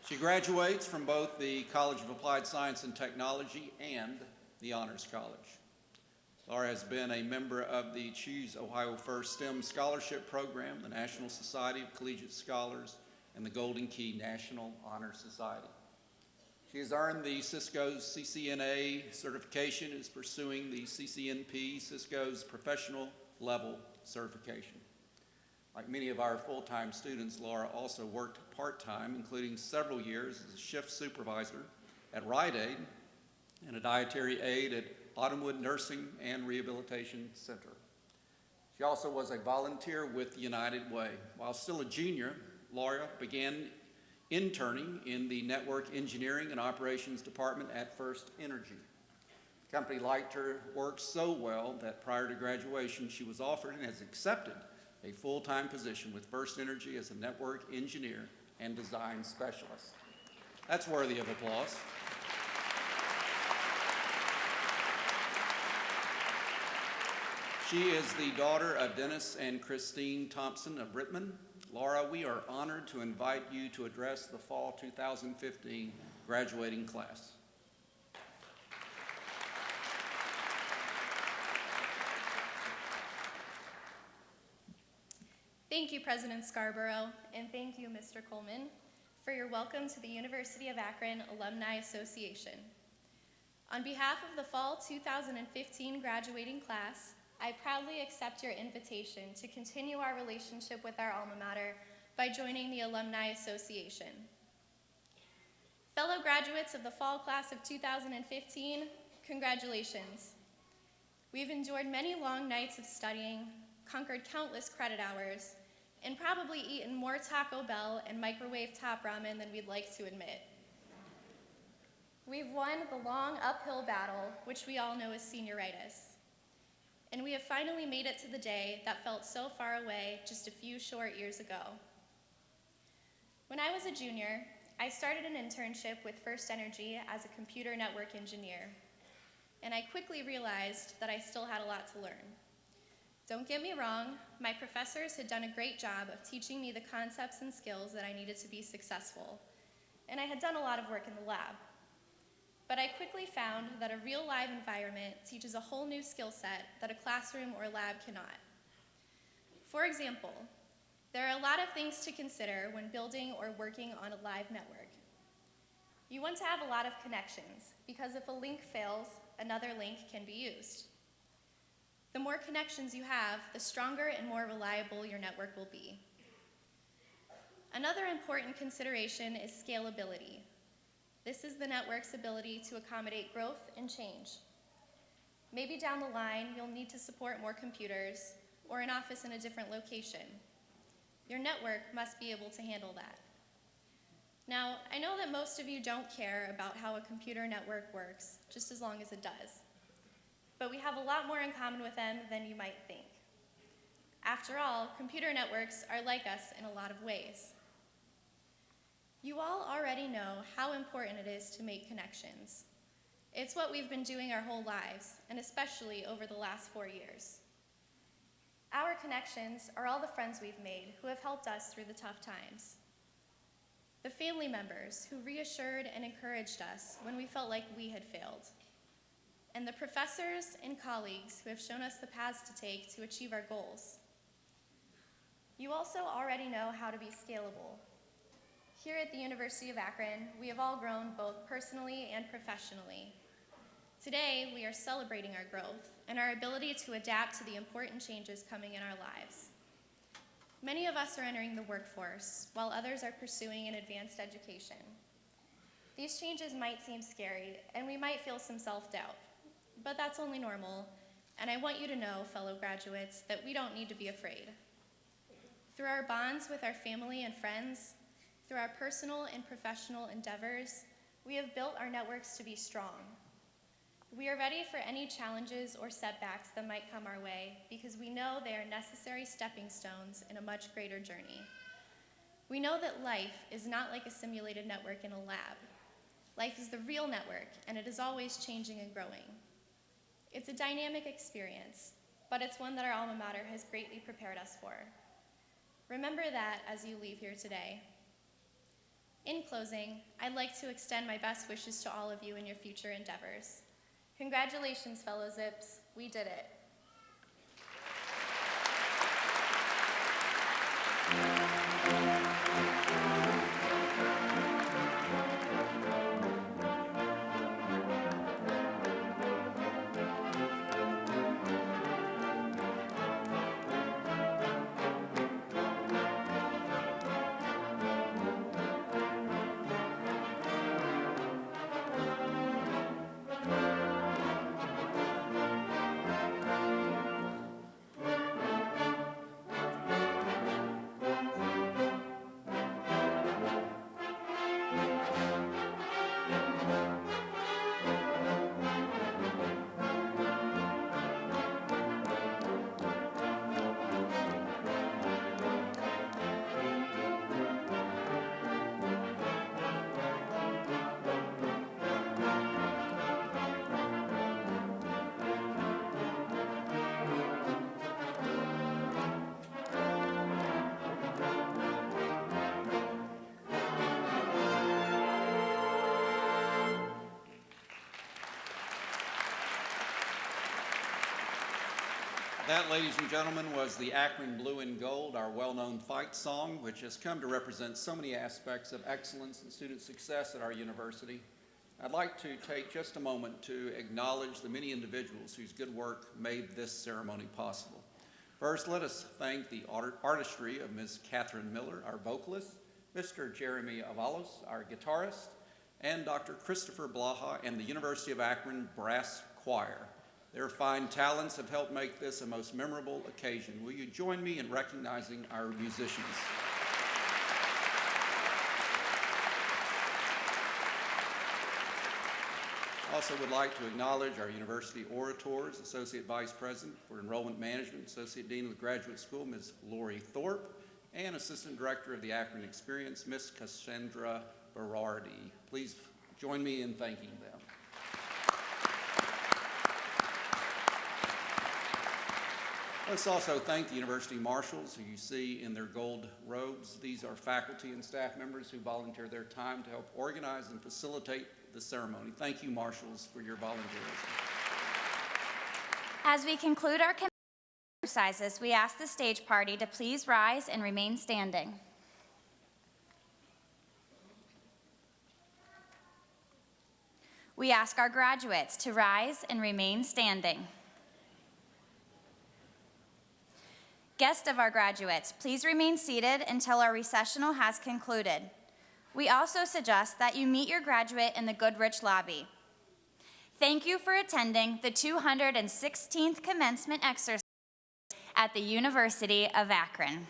She graduates from both the College of Applied Science and Technology and the Honors College. Laura has been a member of the Choose Ohio First STEM Scholarship Program, the National Society of Collegiate Scholars, and the Golden Key National Honor Society. She has earned the Cisco's CCNA certification and is pursuing the CCNP, Cisco's professional level certification. Like many of our full-time students, Laura also worked part-time, including several years as a shift supervisor at Rite Aid and a dietary aide at Autumnwood Nursing and Rehabilitation Center. She also was a volunteer with United Way. While still a junior, Laura began interning in the Network Engineering and Operations Department at First Energy. The company liked her work so well that prior to graduation, she was offered and has accepted a full-time position with First Energy as a network engineer and design specialist. That's worthy of applause. She is the daughter of Dennis and Christine Thompson of Rittman. Laura, we are honored to invite you to address the fall 2015 graduating class. Thank you, President Scarborough, and thank you, Mr. Coleman, for your welcome to the University of Akron Alumni Association. On behalf of the fall 2015 graduating class, I proudly accept your invitation to continue our relationship with our alma mater by joining the Alumni Association. Fellow graduates of the fall class of 2015, congratulations. We've endured many long nights of studying, conquered countless credit hours, and probably eaten more Taco Bell and microwave top ramen than we'd like to admit. We've won the long uphill battle, which we all know as senioritis. And we have finally made it to the day that felt so far away just a few short years ago. When I was a junior, I started an internship with First Energy as a computer network engineer, and I quickly realized that I still had a lot to learn. Don't get me wrong, my professors had done a great job of teaching me the concepts and skills that I needed to be successful, and I had done a lot of work in the lab. But I quickly found that a real live environment teaches a whole new skill set that a classroom or lab cannot. For example, there are a lot of things to consider when building or working on a live network. You want to have a lot of connections, because if a link fails, another link can be used. The more connections you have, the stronger and more reliable your network will be. Another important consideration is scalability. This is the network's ability to accommodate growth and change. Maybe down the line, you'll need to support more computers or an office in a different location. Your network must be able to handle that. Now, I know that most of you don't care about how a computer network works, just as long as it does. But we have a lot more in common with them than you might think. After all, computer networks are like us in a lot of ways. You all already know how important it is to make connections. It's what we've been doing our whole lives, and especially over the last 4 years. Our connections are all the friends we've made who have helped us through the tough times. The family members who reassured and encouraged us when we felt like we had failed. And the professors and colleagues who have shown us the paths to take to achieve our goals. You also already know how to be scalable. Here at the University of Akron, we have all grown both personally and professionally. Today, we are celebrating our growth and our ability to adapt to the important changes coming in our lives. Many of us are entering the workforce, while others are pursuing an advanced education. These changes might seem scary, and we might feel some self-doubt, but that's only normal, and I want you to know, fellow graduates, that we don't need to be afraid. Through our bonds with our family and friends, through our personal and professional endeavors, we have built our networks to be strong. We are ready for any challenges or setbacks that might come our way because we know they are necessary stepping stones in a much greater journey. We know that life is not like a simulated network in a lab. Life is the real network, and it is always changing and growing. It's a dynamic experience, but it's one that our alma mater has greatly prepared us for. Remember that as you leave here today. In closing, I'd like to extend my best wishes to all of you in your future endeavors. Congratulations, fellow Zips, we did it. That, ladies and gentlemen, was the Akron Blue and Gold, our well-known fight song, which has come to represent so many aspects of excellence and student success at our university. I'd like to take just a moment to acknowledge the many individuals whose good work made this ceremony possible. First, let us thank the artistry of Ms. Catherine Miller, our vocalist, Mr. Jeremy Avalos, our guitarist, and Dr. Christopher Blaha and the University of Akron Brass Choir. Their fine talents have helped make this a most memorable occasion. Will you join me in recognizing our musicians? Also would like to acknowledge our university orators, Associate Vice President for Enrollment Management, Associate Dean of the Graduate School, Ms. Lori Thorpe, and Assistant Director of the Akron Experience, Ms. Cassandra Berardi. Please join me in thanking them. Let's also thank the University Marshals, who you see in their gold robes. These are faculty and staff members who volunteer their time to help organize and facilitate the ceremony. Thank you, Marshals, for your volunteerism. As we conclude our exercises, we ask the stage party to please rise and remain standing. We ask our graduates to rise and remain standing. Guests of our graduates, please remain seated until our recessional has concluded. We also suggest that you meet your graduate in the Goodrich lobby. Thank you for attending the 216th commencement exercise at the University of Akron.